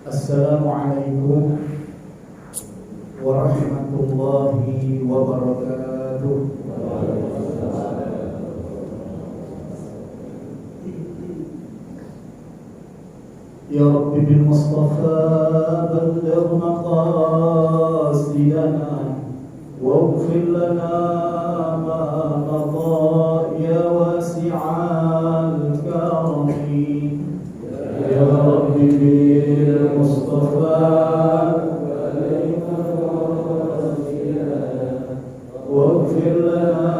Assalamualaikum warahmatullahi wabarakatuh. Ya Rabbi bil Mustafa balligh maqasidana waghfir lana ma madha ya wasi'al karami. Ya Rabbi bil Mustafa balligh maqasidana waghfir lana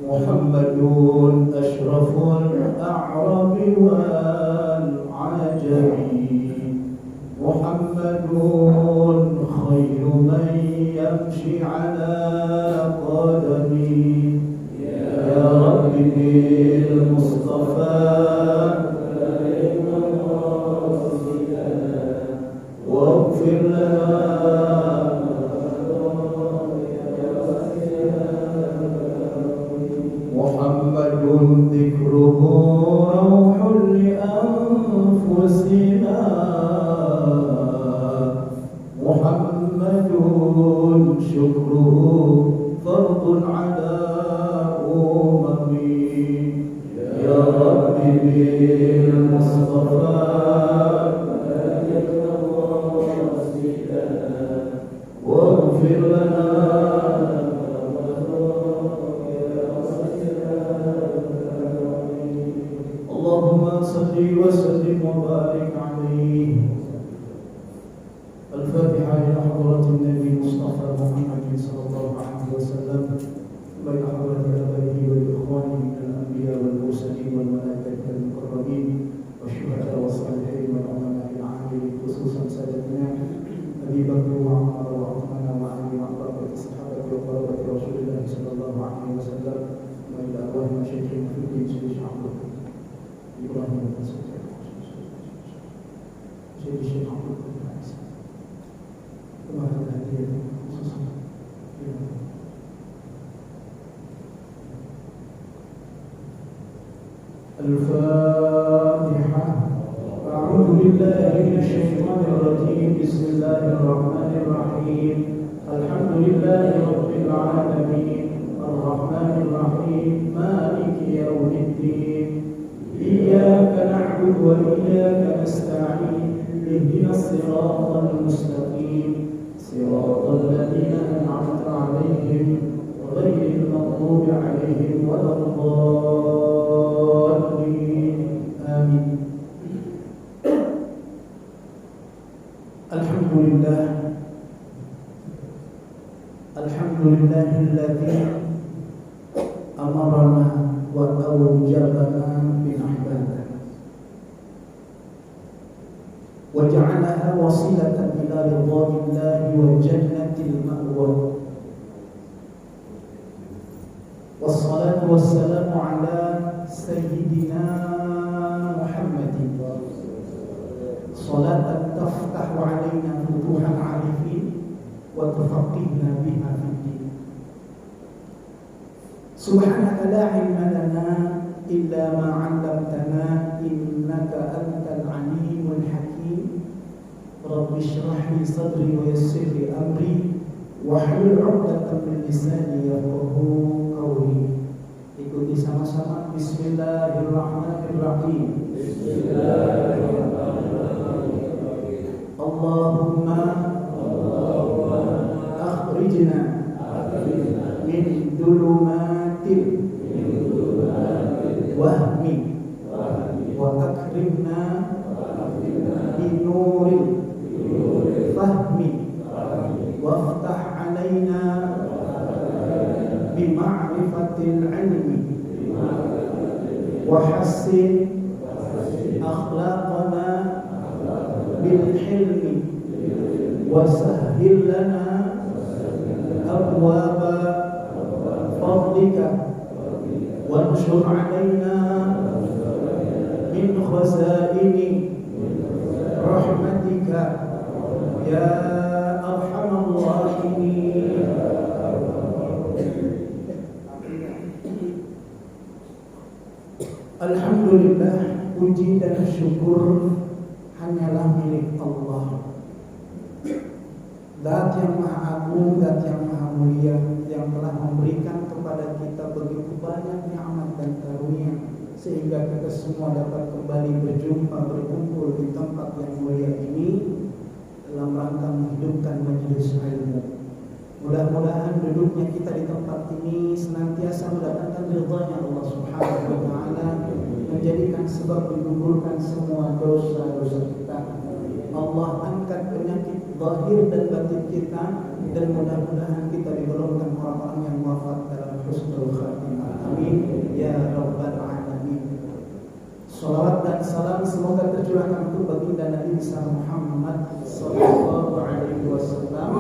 Muhammadun ashraful a'rabi wal ajami. Muhammadun khairu man yamshi ala qadami. Ya Rabbi bil Mustafa waghfir lana Muhammadun dzikruhu rawhun li anfusina. Muhammadun syukruhu fardun ala umami. Ya Rabbi bil Mustafa waghfir lana Allahumma salli wa sallim wa barik alaihi. Al-Fatiha ila hadratin Nabi Mustafa Muhammad sallallahu alaihi wasallam wa ila hadrati abadihi wa ikhwani min al-anbiya wal mursalin wal malaikati wal muqarrabin wa syuhada wa salihin wal ulama al-amilin khususan sadatna Abi Bakr wa Umar wa Uthman wa Ali wa baqiyat sahabati wa qarabati Rasulullah sallallahu alaihi wasallam wa ila arwah masyayikhina fi din syaikhina Ibrahim Syekh Syekh Abdul Qadir kemarin hadir khusus Al-Fatihah. A'udzu billahi minasyaitonir rajim. Bismillahirrahmanirrahim. Alhamdulillahi rabbil alamin. Ar-Rahmanir Rahim. Maliki yaumiddin. إياك نعبد وإياك نستعين اهدنا الصراط المستقيم صراط الذين أنعمت عليهم غير المغضوب عليهم ولا الضالين آمين. الحمد لله الذي أمرنا وأوجبنا بالعبادة وجعلها وسيلة إلى رضا الله وجنة المأوى. والصلاة والسلام على سيدنا محمد صلاة تفتح علينا فتوح العارفين وتفقهنا بها في الدين. سبحانك لا علم لنا إلا ما علمتنا إنك أنت العليم الحكيم. رب اشرح لي صدري ويسر لي أمري واحلل عقدة من لساني يفقهوا قولي. Ikuti sama-sama. Bismillahirrahmanirrahim. Bismillahirrahmanirrahim. Allahumma akhrijna min dhulumatil wahmi wa akrimna binuril fahmi waftah alaina bima'rifatil ilmi wa hassin akhlaqana bil hilmi wa sahhil lana abwaba fadlika wanshur alaina min khazaini rahmatika ya arhamar rahimin. Alhamdulillah, puji dan syukur hanyalah milik Allah. Zat yang maha agung, zat yang maha mulia, yang telah memberikan kepada kita begitu banyak nikmat dan karunia, sehingga kita semua dapat kembali berjumpa, berkumpul di tempat yang mulia ini dalam rangka menghidupkan majelis ilmu. Mudah-mudahan duduknya kita di tempat ini senantiasa mendatangkan ridhanya Allah Subhanahu wa taala, menjadikan sebab menggugurkan semua dosa-dosa kita. Allah angkat penyakit zahir dan batin kita, dan mudah-mudahan kita digolongkan orang-orang yang wafat dalam husnul khatimah. Amin ya rabbal alamin. Salawat dan salam semoga tercurahkan untuk baginda Nabi besar Muhammad sallallahu alaihi wasallam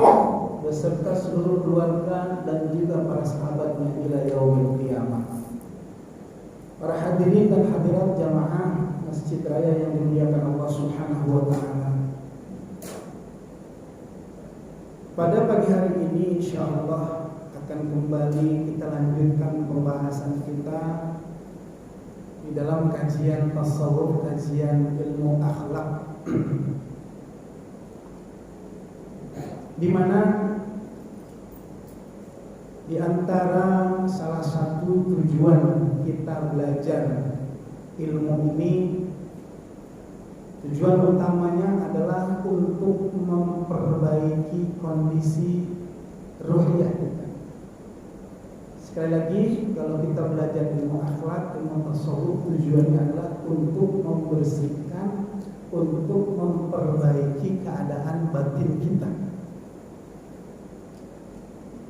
beserta seluruh keluarga dan juga para sahabatnya ila yaumil qiyamah. Para hadirin dan hadirat jamaah Masjid Raya yang dimuliakan Allah Subhanahu wa taala. Pada pagi hari ini insyaallah akan kembali kita lanjutkan pembahasan kita di dalam kajian tasawuf, kajian ilmu akhlak, di mana di antara salah satu tujuan kita belajar ilmu ini, tujuan utamanya adalah untuk memperbaiki kondisi ruhiyah kita. Sekali lagi, kalau kita belajar ilmu akhlak, ilmu tasawuf, tujuannya adalah untuk membersihkan, untuk memperbaiki keadaan batin kita.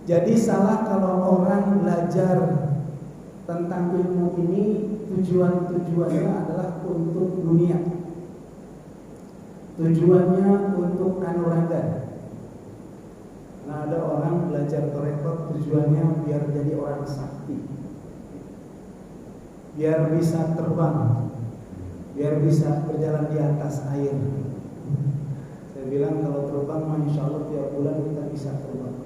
Jadi salah kalau orang belajar tentang ilmu ini tujuannya adalah untuk dunia. Tujuannya untuk kanuragan. Nah, ada orang belajar tarekat tujuannya biar jadi orang sakti, biar bisa terbang, biar bisa berjalan di atas air. Saya bilang kalau terbang, insya Allah tiap bulan kita bisa terbang,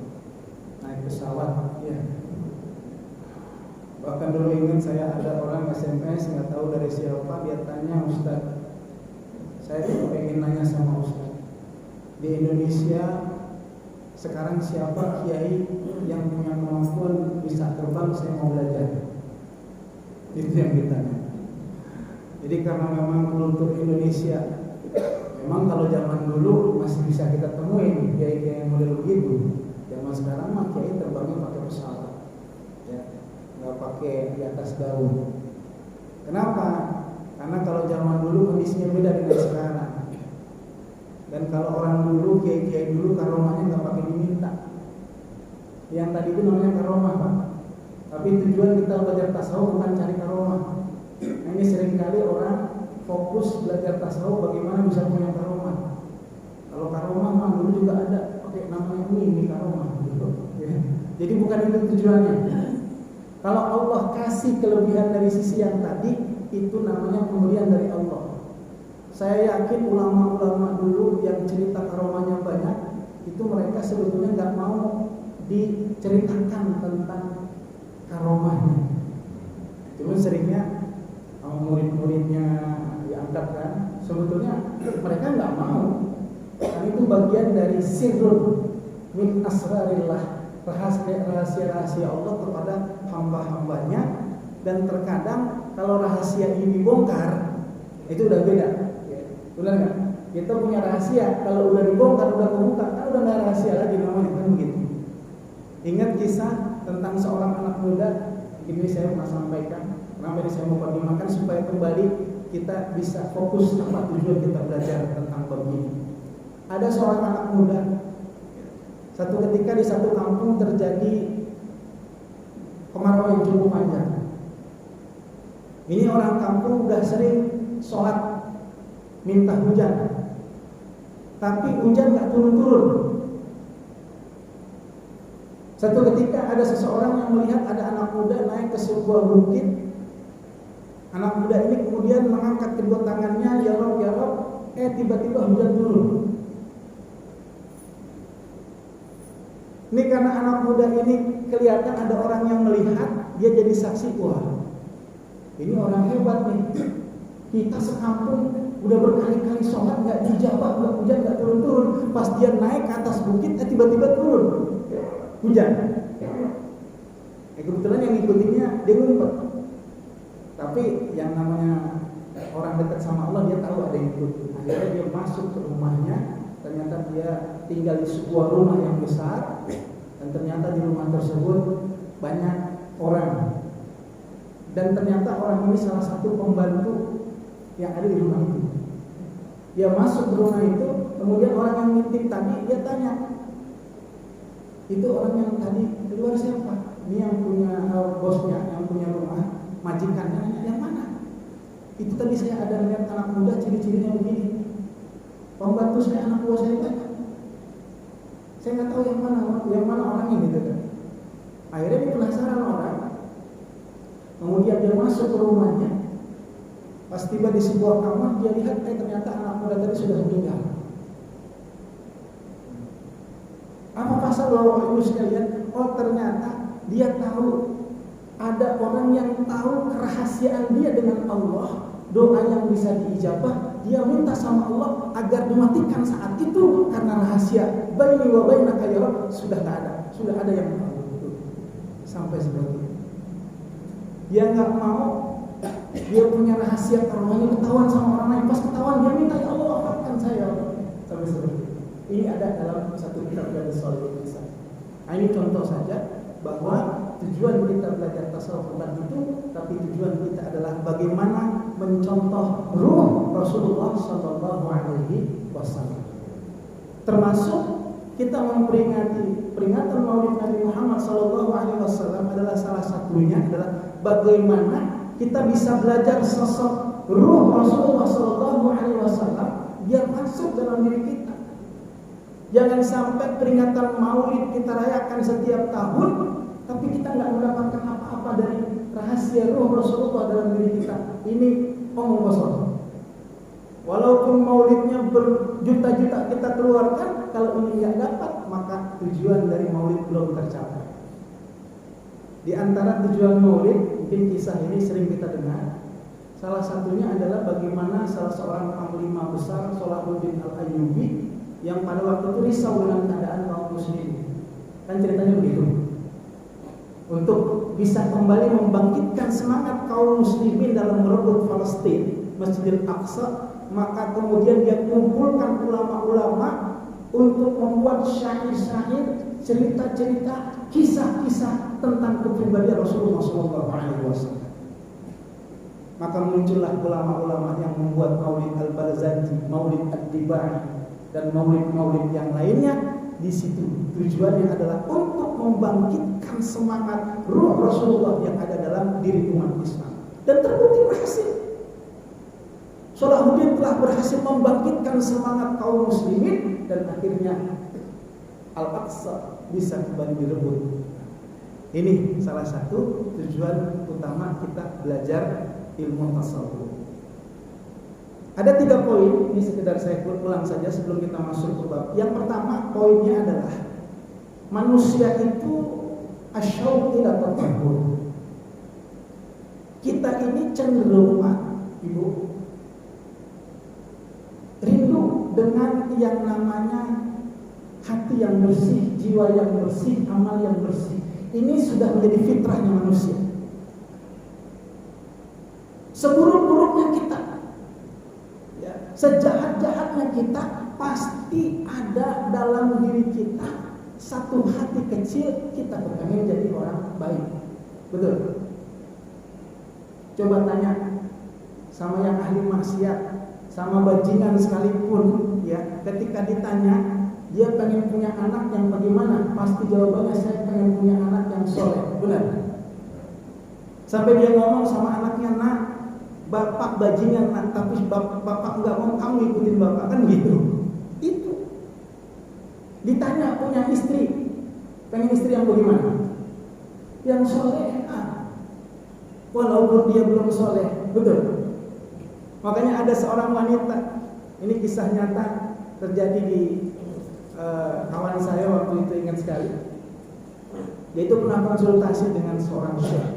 naik pesawat, ya. Bahkan dulu ingat saya ada orang SMS nggak tahu dari siapa, dia tanya, Ustaz, saya pengen nanya sama Ustaz, di Indonesia sekarang siapa kiai yang punya kemampuan bisa terbang, saya mau belajar. Itu yang ditanya. Jadi karena memang kultur Indonesia, memang kalau zaman dulu masih bisa kita temuin kiai-kiai yang model begitu. Zaman sekarang mah kiai terbangnya pakai pesawat, ya, nggak pakai di atas daun. Kenapa? Karena kalau zaman dulu kondisinya beda dengan sekarang. Dan kalau orang dulu, kiai-kiai dulu karomahnya nggak pakai diminta. Yang tadi itu namanya karomah, Pak. Tapi tujuan kita belajar tasawuf bukan cari karomah. Nah, ini seringkali orang fokus belajar tasawuf bagaimana bisa punya karomah. Kalau karomah mah dulu juga ada, oke, namanya ini karomah, gitu. Ya. Jadi bukan itu tujuannya. Kalau Allah kasih kelebihan dari sisi yang tadi, itu namanya pemberian dari Allah. Saya yakin ulama-ulama dulu yang cerita karomahnya banyak, itu mereka sebetulnya nggak mau diceritakan tentang karomahnya. Cuma seringnya murid-muridnya diangkat kan, sebetulnya mereka nggak mau. Karena itu bagian dari sirrun min asrarillah, rahasia-rahasia Allah kepada hamba-hambanya. Dan terkadang kalau rahasia ini dibongkar, itu udah beda. Benar nggak? Kita punya rahasia, kalau udah dibongkar, udah kebuka, kan udah nggak rahasia lagi namanya, kan begitu. Ingat kisah tentang seorang anak muda, ini saya mau sampaikan, kenapa ini saya mau pertimbangkan supaya kembali kita bisa fokus apa tujuan kita belajar tentang bab ini. Ada seorang anak muda, satu ketika di satu kampung terjadi kemarau yang cukup panjang. Ini orang kampung udah sering sholat minta hujan, tapi hujan gak turun-turun. Satu ketika ada seseorang yang melihat ada anak muda naik ke sebuah bukit. Anak muda ini kemudian mengangkat kedua tangannya, ya Rabb, tiba-tiba hujan turun. Ini karena anak muda ini kelihatan ada orang yang melihat, dia jadi saksi, wah, Ini orang hebat nih. Kita sekampung udah berkali-kali sholat nggak dijawab, nggak hujan, nggak turun-turun. Pas dia naik ke atas bukit, tiba-tiba turun hujan. Kebetulan yang ngikutinnya dia ngumpet. Tapi yang namanya orang dekat sama Allah, dia tahu ada yang ikut. Akhirnya dia masuk ke rumahnya. Ternyata dia tinggal di sebuah rumah yang besar, dan ternyata di rumah tersebut banyak orang. Dan ternyata orang ini salah satu pembantu yang ada di rumah itu. Dia masuk ke rumah itu, kemudian orang yang ngintip tadi dia tanya, itu orang yang tadi keluar siapa? Ini yang punya bosnya, yang punya rumah, majikannya. Yang mana? Itu tadi saya ada lihat anak muda, ciri-cirinya begini. Pembantu saya, anak buah saya banyak. Saya nggak tahu yang mana orangnya gitu kan. Akhirnya dia penasaran orang. Kemudian dia masuk ke rumahnya. Pas tiba di sebuah kamar, dia lihat ternyata anak muda tadi sudah meninggal. Apa pasal bahwa ibu sekalian? Oh, ternyata dia tahu ada orang yang tahu kerahasiaan dia dengan Allah, doa yang bisa diijabah. Dia minta sama Allah agar dimatikan saat itu karena rahasia baini wa bainaka ya Rabb sudah ada yang tahu. Sampai seperti itu. Dia nggak mau dia punya rahasia karomahnya ketahuan sama orang lain. Pas ketahuan dia minta, ya Allah wafatkan saya. Sampai seperti itu. Ini ada dalam satu kitab dari Shalihul Lisan. Nah, ini contoh saja bahwa tujuan kita belajar tasawuf bukan itu, tapi tujuan kita adalah bagaimana mencontoh ruh Rasulullah Sallallahu Alaihi Wasallam. Termasuk kita memperingati peringatan Maulid Nabi Muhammad Sallallahu Alaihi Wasallam adalah salah satunya adalah bagaimana kita bisa belajar sosok ruh Rasulullah Sallallahu Alaihi Wasallam biar masuk dalam diri kita. Jangan sampai peringatan Maulid kita rayakan setiap tahun, tapi kita nggak mendapatkan apa-apa dari rahasia ruh Rasulullah dalam diri kita. Ini omong kosong. Walaupun Maulidnya berjuta-juta kita keluarkan, kalau ini nggak dapat, maka tujuan dari Maulid belum tercapai. Di antara tujuan Maulid, mungkin kisah ini sering kita dengar. Salah satunya adalah bagaimana salah seorang panglima besar, Salahuddin Al-Ayyubi, yang pada waktu itu risau dengan keadaan kaum muslimin. Kan ceritanya begitu. Untuk bisa kembali membangkitkan semangat kaum muslimin dalam merebut Palestina, Masjidil Aqsa, maka kemudian dia kumpulkan ulama-ulama untuk membuat syair-syair, cerita-cerita, kisah-kisah tentang kepribadian Rasulullah SAW. Maka muncullah ulama-ulama yang membuat Maulid Al-Barzanji, Maulid Ad-Dibai, dan maulid-maulid yang lainnya. Di situ tujuannya adalah untuk membangkitkan semangat ruh Rasulullah yang ada dalam diri umat Islam, dan terbukti berhasil. Salahuddin telah berhasil membangkitkan semangat kaum muslimin, dan akhirnya Al-Aqsa bisa kembali direbut. Ini salah satu tujuan utama kita belajar ilmu tasawuf. Ada 3 poin, ini sekedar saya ulang saja sebelum kita masuk ke bab. Yang pertama, poinnya adalah manusia itu asyauq ila tatahhur. Kita ini cenderung, Pak, Ibu, rindu dengan yang namanya hati yang bersih, jiwa yang bersih, amal yang bersih. Ini sudah menjadi fitrahnya manusia. Seburuk-buruknya kita, sejahat-jahatnya kita, pasti ada dalam diri kita satu hati kecil, kita pengen jadi orang baik. Betul? Coba tanya sama yang ahli maksiat, sama bajingan sekalipun, ya, ketika ditanya dia pengen punya anak yang bagaimana, pasti jawabannya saya pengen punya anak yang soleh. Benar? Sampai dia ngomong sama anaknya, nak, bapak bajingan, nak, tapi bapak nggak mau kamu ikutin bapak, kan gitu. Itu ditanya punya istri, pengen istri yang bagaimana? Yang soleh, walaupun dia belum soleh. Betul? Makanya ada seorang wanita, ini kisah nyata terjadi di kawan saya waktu itu, ingat sekali. Dia itu pernah konsultasi dengan seorang syekh.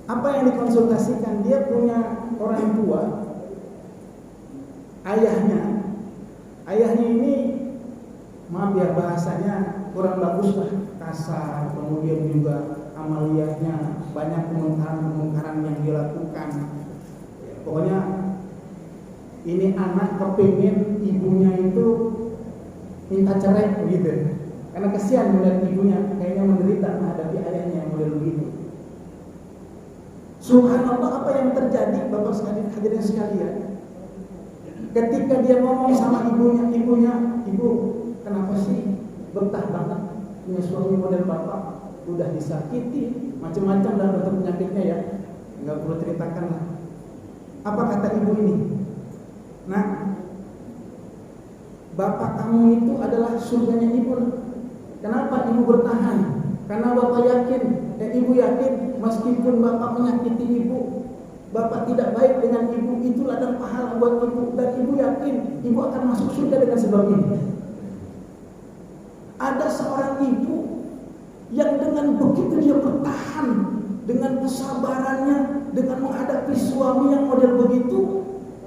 Apa yang dikonsultasikan? Dia punya orang tua, ayahnya ini, maaf ya bahasanya kurang bagus lah, kasar, kemudian juga amaliyahnya banyak kemungkaran yang dilakukan. Pokoknya ini anak kepingin ibunya itu minta cerai begitu, karena kasihan melihat ibunya kayaknya menderita menghadapi ayahnya yang model begitu. Subhanallah, apa yang terjadi Bapak sekalian, hadirin sekalian, ketika dia ngomong sama ibunya, ibu kenapa sih betah banget punya suami model bapak, udah disakiti macam-macam dalam bentuk penyakitnya ya, nggak perlu ceritakan lah. Apa kata ibu ini? Nah, bapak kamu itu adalah surganya ibu. Kenapa ibu bertahan? Karena bapak yakin, ibu yakin meskipun bapak menyakiti ibu, bapak tidak baik dengan ibu, itu ladang pahala buat ibu, dan ibu yakin ibu akan masuk surga dengan sebab ini. Ada seorang ibu yang dengan begitu dia bertahan, dengan kesabarannya, dengan menghadapi suami yang model begitu,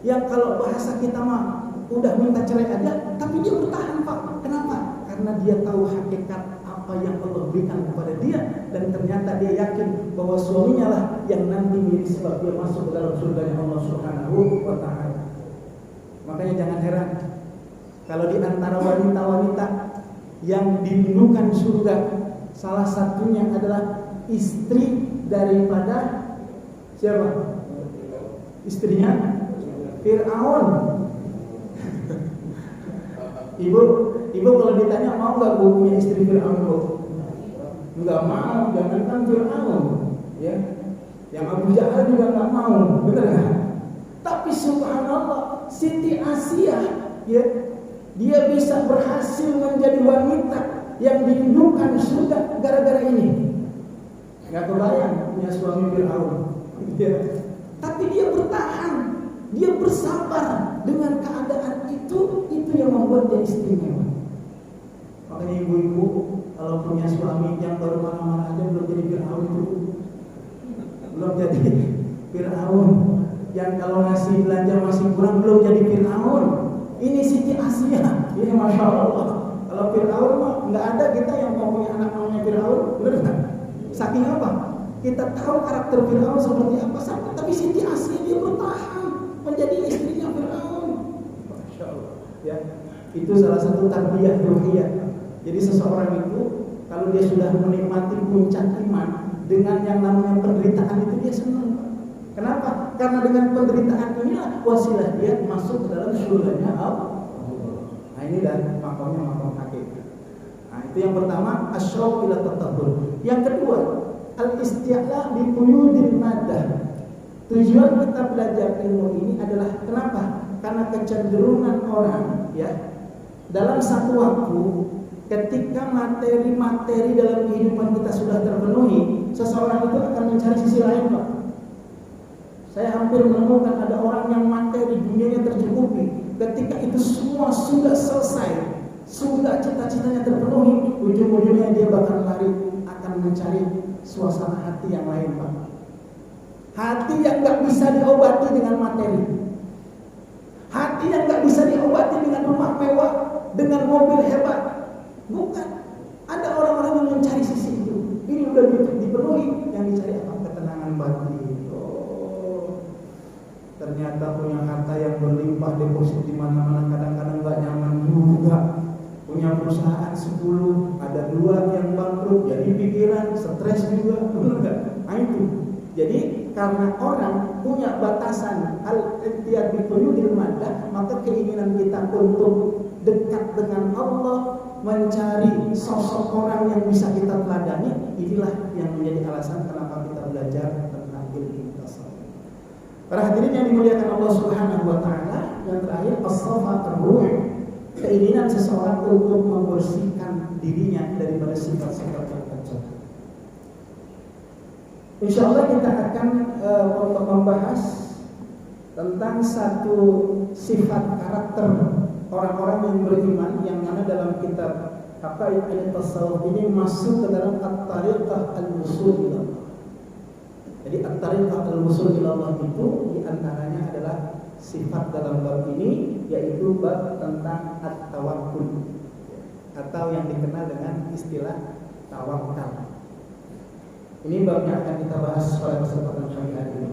yang kalau bahasa kita mah udah minta cerai aja, tapi dia bertahan Pak. Kenapa? Karena dia tahu hakikat apa yang Allah berikan kepada dia, dan ternyata dia yakin bahwa suaminya lah yang nanti menjadi sebab dia masuk ke dalam surganya Allah Subhanahu wa Ta'ala. Makanya jangan heran kalau di antara wanita-wanita yang dirindukan surga, salah satunya adalah istri daripada siapa? Istrinya Fir'aun. Ibu kalau ditanya mau nggak Bu punya istri Fir'aun Bu? Nggak mau, jangankan Fir'aun, ya. Yang Abu Jahal juga nggak mau, benar nggak? Tapi subhanallah, Siti Asia, ya, dia bisa berhasil menjadi wanita yang dirindukan surga gara-gara ini. Nggak kebayang punya suami Fir'aun, ya. Tapi dia bertahan, dia bersabar dengan keadaan itu yang membuat dia istimewa. Makanya ibu-ibu kalau punya suami yang baru marah-marah aja belum jadi Fir'aun itu, belum jadi Fir'aun. Yang kalau ngasih belanja masih kurang belum jadi Fir'aun. Ini Siti Asia, ini masya Allah. Kalau Fir'aun mah nggak ada kita yang mau punya anak namanya Fir'aun, benar nggak? Saking apa? Kita tahu karakter Fir'aun seperti apa, tapi Siti Asia dia bertahan menjadi istrinya Fir'aun. Masya Allah. Ya, itu salah satu tarbiyah ruhiyah. Jadi seseorang itu kalau dia sudah menikmati puncak iman dengan yang namanya penderitaan itu dia senang. Kenapa? Karena dengan penderitaan inilah wasilah dia masuk ke dalam surganya Allah. Nah ini dan makamnya makam hakikat. Nah itu yang pertama, asyauq ila tatahhur. Yang kedua, al-isti'la bi quyudil madah. Tujuan kita belajar ilmu ini adalah kenapa? Karena kecenderungan orang, ya, dalam satu waktu ketika materi-materi dalam kehidupan kita sudah terpenuhi, seseorang itu akan mencari sisi lain, Pak. Saya hampir menemukan ada orang yang materi dunianya tercukupi, ketika itu semua sudah selesai, sudah cita-citanya terpenuhi, ujung-ujungnya dia bakal lari akan mencari suasana hati yang lain, Pak. Hati yang gak bisa diobati dengan materi, hati yang gak bisa diobati dengan rumah mewah, dengan mobil hebat. Bukan. Ada orang-orang yang mencari sisi itu. Ini udah dipenuhi, yang dicari apa? Ketenangan batin. Oh, ternyata punya harta yang berlimpah, deposit di mana-mana, kadang-kadang nggak nyaman juga. Punya perusahaan 10, ada 2 yang bangkrut, jadi pikiran, stres juga, benar nggak? Nah itu. Jadi karena orang punya batasan al-ihtiyat bi quyudil madah, maka keinginan kita untuk dekat dengan Allah, mencari sosok orang yang bisa kita teladani, inilah yang menjadi alasan kenapa kita belajar tentang ilmu tasawuf. Para hadirin yang dimuliakan Allah Subhanahu wa Ta'ala, yang terakhir as-safa ar-ruh, keinginan seseorang untuk membersihkan dirinya daripada sifat-sifat yang tercela. Insyaallah kita akan membahas tentang satu sifat karakter orang-orang yang beriman yang mana dalam kitab Haqaiq Tasawuf ini masuk ke dalam at-tariqah al-wusul ila Allah. Jadi at-tariqah al-wusul ila Allah itu diantaranya adalah sifat dalam bab ini, yaitu bab tentang at-tawakkul atau yang dikenal dengan istilah tawakal. Ini babnya akan kita bahas pada kesempatan kali ini.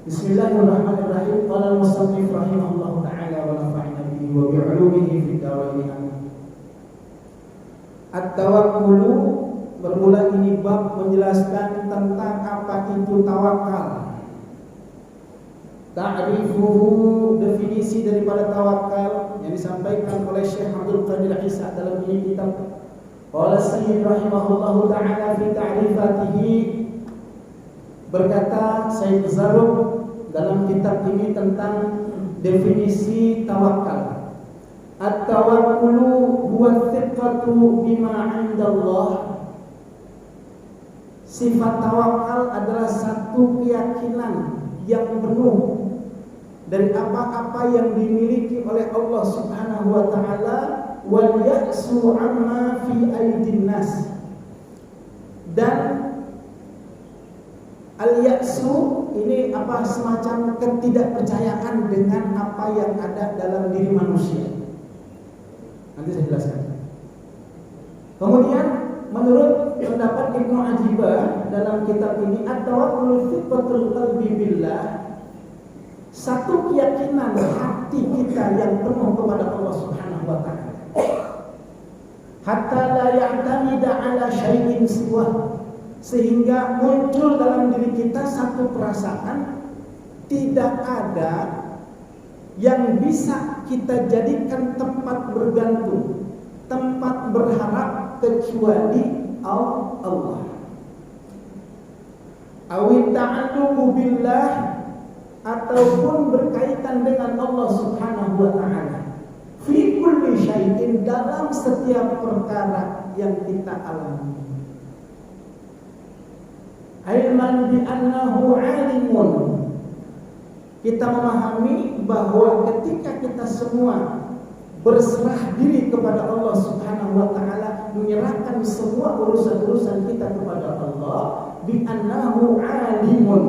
Bismillahirrahmanirrahim. Qala al-musannif rahimahullahu ta'ala wa nafa'na bihi wa bi'ulumihi fid dharain amin. At-tawakkul, bermula ini bab menjelaskan tentang apa itu tawakal. Ta'rifuhu, definisi daripada tawakal yang disampaikan oleh Syekh Abdul Qadir Isa dalam ini kitab. Qala Sayyid rahimahullahu ta'ala fi ta'rifatihi, berkata Sayyid Zarruq dalam kitab ini tentang definisi tawakal. At-tawakkulu huwa thiqatu bima 'indallah. Sifat tawakal adalah satu keyakinan yang penuh dari apa-apa yang dimiliki oleh Allah Subhanahu wa taala, wal ya'su amma fi aidin nas. Dan al-ya'su ini semacam ketidakpercayaan dengan apa yang ada dalam diri manusia. Nanti saya jelaskan. Kemudian menurut pendapat Ibnu Ajibah dalam kitab ini, at-tawakkul thiqatul qalbi billah, satu keyakinan hati kita yang penuh kepada Allah Subhanahu wa taala. Hatta la ya'tamida ala syai'in siwa, sehingga muncul dalam diri kita satu perasaan tidak ada yang bisa kita jadikan tempat bergantung, tempat berharap kecuali Allah. Awit ta'alluqu billah, ataupun berkaitan dengan Allah Subhanahu wa taala. Fi kulli syai'in, dalam setiap perkara yang kita alami. Ilman bi annahu 'alimun, kita memahami bahwa ketika kita semua berserah diri kepada Allah Subhanahu wa taala, menyerahkan semua urusan-urusan kita kepada Allah, bi annahu 'alimun,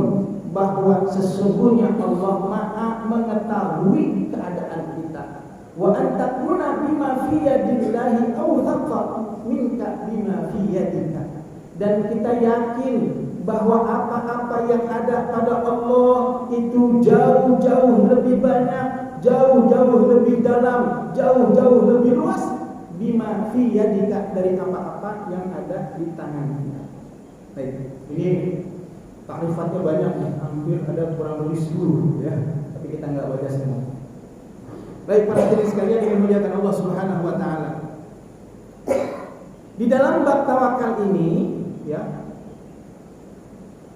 bahwa sesungguhnya Allah Maha mengetahui keadaan kita. Wa antakuna bima fi yadillahi awthaqa minka bima fi yadika, dan kita yakin bahwa apa-apa yang ada pada Allah itu jauh-jauh lebih banyak, jauh-jauh lebih dalam, jauh-jauh lebih luas, bima fi yadika, dari apa-apa yang ada di tangan kita. Baik, ini takrifatnya banyak, hampir ada kurang lebih 10 ya, tapi kita nggak baca semua. Baik, para hadirin sekalian yang dimuliakan Allah Subhanahu wa taala. Di dalam bab tawakal ini ya,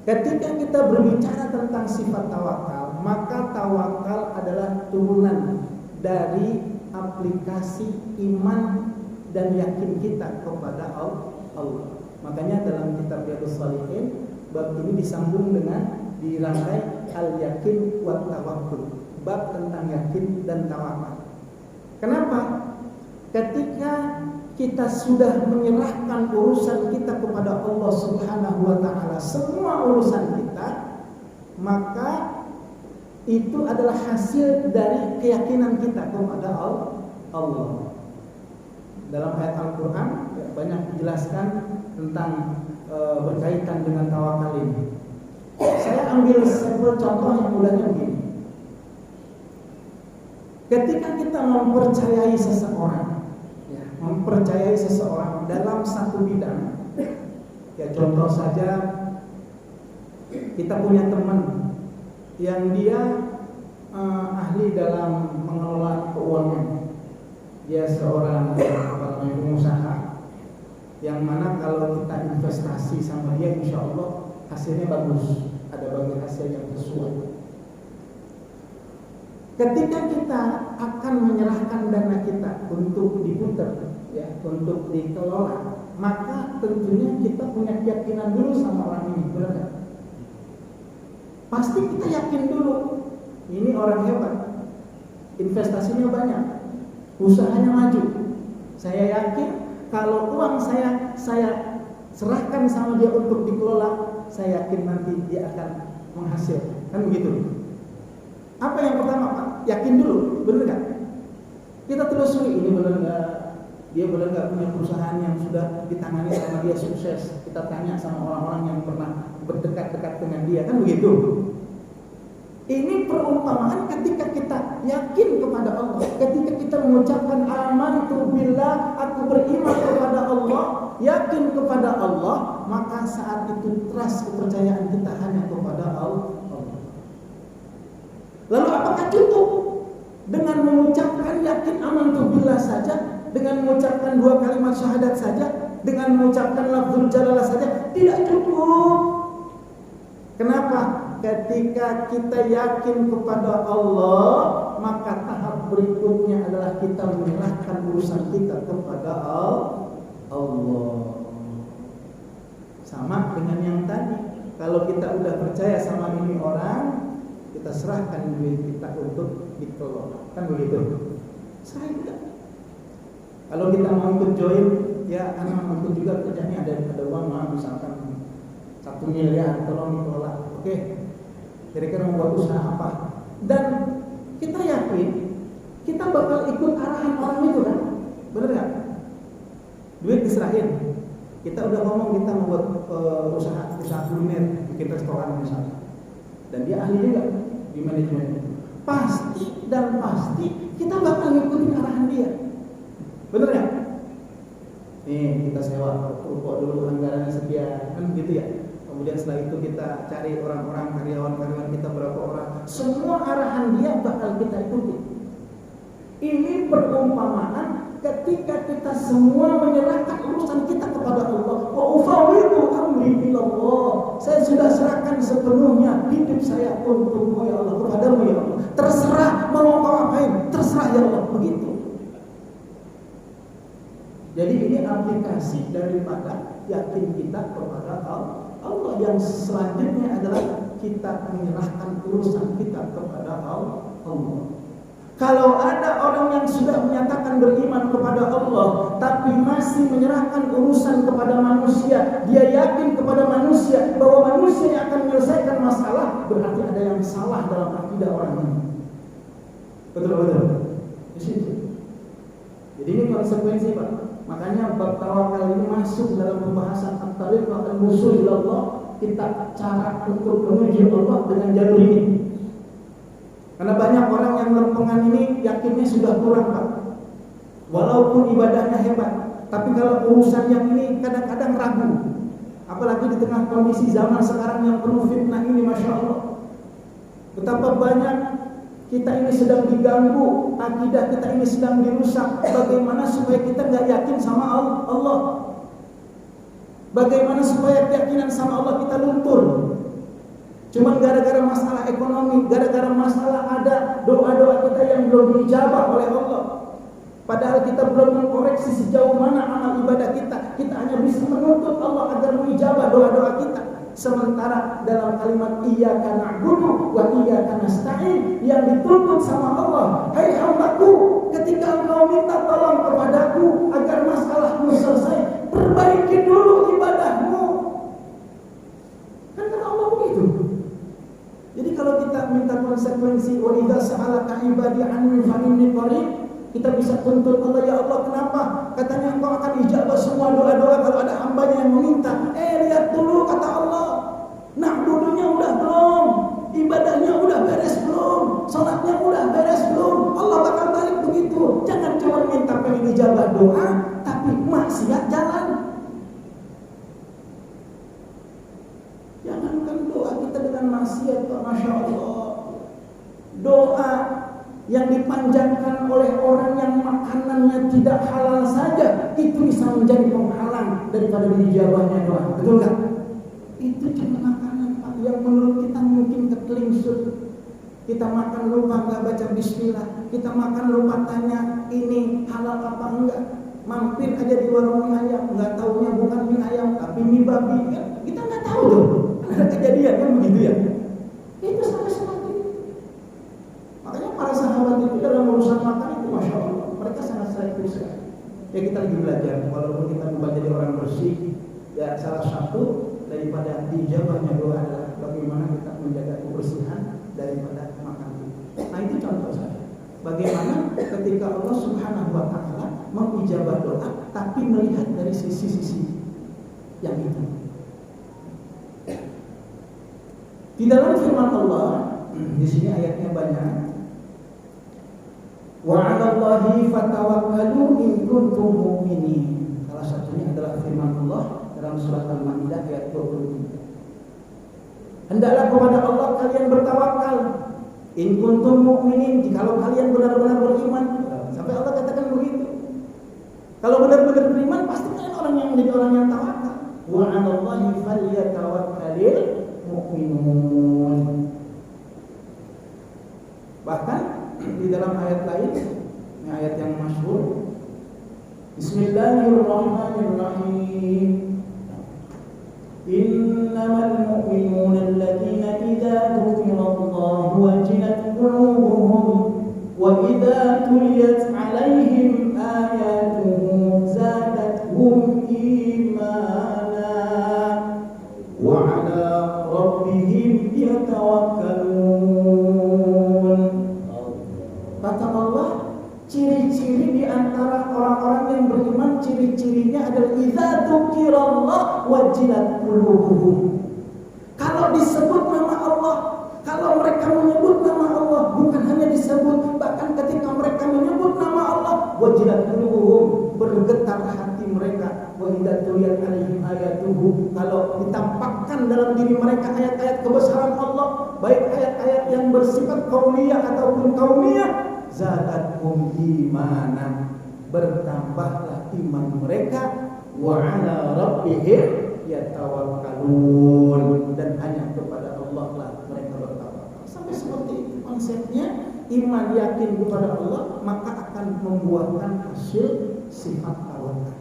ketika kita berbicara tentang sifat tawakal, maka tawakal adalah turunan dari aplikasi iman dan yakin kita kepada Allah. Makanya dalam kitab Riyadhus Shalihin bab ini disambung dengan dirangkai al-yakin wa tawakkul, bab tentang yakin dan tawakal. Kenapa? Ketika kita sudah menyerahkan urusan kita kepada Allah Subhanahu wa taala, semua urusan kita, maka itu adalah hasil dari keyakinan kita kepada Allah. Dalam ayat Al-Qur'an banyak dijelaskan tentang berkaitan dengan tawakal ini. Saya ambil sampel contoh yang mudahnya begini. Ketika kita mempercayai seseorang dalam satu bidang, ya contoh saja, kita punya teman yang dia ahli dalam mengelola keuangan. Dia seorang pengusaha yang mana kalau kita investasi sama dia, insya Allah hasilnya bagus, ada bagi hasil yang sesuai. Ketika kita akan menyerahkan dana kita untuk diputar, ya, untuk dikelola, maka tentunya kita punya keyakinan dulu sama orang ini, benar kan? Pasti kita yakin dulu, ini orang hebat, investasinya banyak, usahanya maju. Saya yakin kalau uang saya serahkan sama dia untuk dikelola, saya yakin nanti dia akan menghasilkan. Kan begitu. Apa yang pertama Pak? Yakin dulu, benar nggak? Kita telusuri ini benar nggak? Dia benar nggak punya perusahaan yang sudah ditangani sama dia sukses? Kita tanya sama orang-orang yang pernah berdekat-dekat dengan dia, kan begitu? Ini perumpamaan ketika kita yakin kepada Allah, ketika kita mengucapkan amantu billah, aku beriman kepada Allah, yakin kepada Allah, maka saat itu trust kepercayaan kita hanya kepada Allah. Lalu apakah cukup dengan mengucapkan yakin amantu billah saja, dengan mengucapkan 2 kalimat syahadat saja, dengan mengucapkan lafzul jalalah saja? Tidak cukup. Kenapa? Ketika kita yakin kepada Allah, maka tahap berikutnya adalah kita menyerahkan urusan kita kepada Allah. Sama dengan yang tadi. Kalau kita udah percaya sama ini orang, kita serahkan duit kita untuk dikelola. Kan begitu? Saya. Kalau kita mau ikut join, ya anak mau ikut juga kerjanya ada uang, misalkan 1 miliar, tolong dikelola. Oke. Kira-kira membuat usaha apa? Dan kita yakin kita bakal ikut arahan orang itu kan? Bener nggak? Duit diserahin. Kita udah ngomong kita membuat usaha kuliner, bikin restoran misalnya. Dan dia ahli juga di manajemen. Pasti dan pasti kita bakal ngikutin arahan dia. Bener nggak? Nih kita sewa ruko dulu, anggarannya sekian, kan gitu ya. Kemudian setelah itu kita cari orang-orang, karyawan-karyawan kita berapa orang. Semua arahan dia bakal kita ikuti. Ini perumpamaan ketika kita semua menyerahkan urusan kita kepada Allah. Wa ufawwidu amri ila Allah. Saya sudah serahkan sepenuhnya hidup saya untukmu ya Allah, kepadamu ya Allah. Terserah mau kau apain, terserah ya Allah, begitu. Jadi ini aplikasi daripada yakin kita kepada Allah. Allah yang selanjutnya adalah kita menyerahkan urusan kita kepada Allah. Kalau ada orang yang sudah menyatakan beriman kepada Allah, tapi masih menyerahkan urusan kepada manusia, dia yakin kepada manusia bahwa manusia yang akan menyelesaikan masalah, berarti ada yang salah dalam akidah orang ini. Betul-betul. Di situ. Jadi ini konsekuensi Pak. Makanya bab tawakal ini masuk dalam pembahasan at-tariqah al-wusul ila Allah, kita cara untuk menuju Allah dengan jalur ini. Karena banyak orang yang lempengan ini yakinnya sudah kurang Pak. Walaupun ibadahnya hebat, tapi kalau urusan yang ini kadang-kadang ragu. Apalagi di tengah kondisi zaman sekarang yang penuh fitnah ini, Masya Allah. Betapa banyak kita ini sedang diganggu, akidah kita ini sedang dirusak. Bagaimana supaya kita nggak yakin sama Allah? Bagaimana supaya keyakinan sama Allah kita luntur? Cuman gara-gara masalah ekonomi, gara-gara masalah ada doa-doa kita yang belum dijabah oleh Allah. Padahal kita belum mengkoreksi sejauh mana amal ibadah kita. Kita hanya bisa menuntut Allah agar menijabah doa-doa kita. Sementara dalam kalimat iyyaka na'budu wa iyyaka nasta'in yang dituntut sama Allah, hai hambaku, ketika engkau minta tolong kepadaku agar masalahmu selesai, perbaiki dulu ibadahmu. Kan kata Allah begitu. Jadi kalau kita minta konsekuensi wa idza sa'alaka ibadi anni fa inni qarib, kita bisa tuntut Allah, ya Allah kenapa? Katanya engkau akan ijabah semua doa-doa kalau ada hambanya yang meminta. Lihat dulu kata Allah, na'budunya udah belum, ibadahnya udah beres belum, salatnya udah beres belum. Allah bakal balik begitu. Jangan cuma minta pengen ijabah doa, tapi maksiat jalan. Jangankan doa kita dengan maksiat, Masya Allah. Doa yang dipanjatkan oleh orang yang makanannya tidak halal saja, itu bisa menjadi penghalang daripada dijabahnya doa. Betul nggak? Itu cuma makanan Pak, yang menurut kita mungkin ketelingsut. Kita makan lupa nggak baca bismillah, kita makan lupa tanya ini halal apa enggak. Mampir aja di warung mie ayam, nggak taunya bukan mie ayam tapi mie babi. Kita nggak tahu tuh, ada kejadian kan begitu ya. Itu sama-sama. Makanya para sahabat itu dalam urusan makan itu Masya Allah, mereka sangat selektif sekali. Ya kita lagi belajar, walaupun kita bukan jadi orang bersih, ya salah satu daripada dijabahnya doa adalah bagaimana kita menjaga kebersihan daripada makan itu. Nah itu contoh saya. Bagaimana ketika Allah Subhanahu wa Ta'ala mengijabah doa, tapi melihat dari sisi-sisi yang itu. Di dalam firman Allah, di sini ayatnya banyak. Wa 'alallahi fatawakkalu in kuntum mu'minin. Salah satunya adalah firman Allah dalam surat Al-Maidah ayat 23. Hendaklah kepada Allah kalian bertawakal. In kuntum mu'minin, jikalau kalian benar-benar beriman. Sampai Allah katakan begitu. Kalau benar-benar beriman, pasti kalian orang yang menjadi orang yang tawakal. Wa 'alallahi falyatawakkalul mu'minun. Bahkan di dalam ayat lain, ini ayat yang masyhur. Bismillahirrahmanirrahim. Innamal mu'minuna alladziina idza dzukirallahu wajilat qulubuhum wa idza tuliyat 'alaihim ayatuhu zadatuhum imana wa 'ala rabbihim yatawakkalun. Kata Allah, ciri-ciri di antara orang-orang yang beriman, ciri-cirinya adalah idza dzukirallah wajilat qulubuhum. Kalau disebut nama Allah, kalau mereka menyebut nama Allah, bukan hanya disebut, bahkan ketika mereka menyebut nama Allah, wajilat qulubuhum, bergetar hati mereka. Wa idza tuliyat 'alaihim ayatuhu, kalau ditampakkan dalam diri mereka ayat-ayat kebesaran Allah, baik ayat-ayat yang bersifat qauliyah ataupun qaumiyah, zadatuhum imanan, bertambahlah iman mereka, wa 'ala rabbihim yatawakkalun, dan hanya kepada Allah lah mereka bertawakal. Sampai seperti itu konsepnya. Iman yakin kepada Allah maka akan membuahkan hasil sifat tawakal.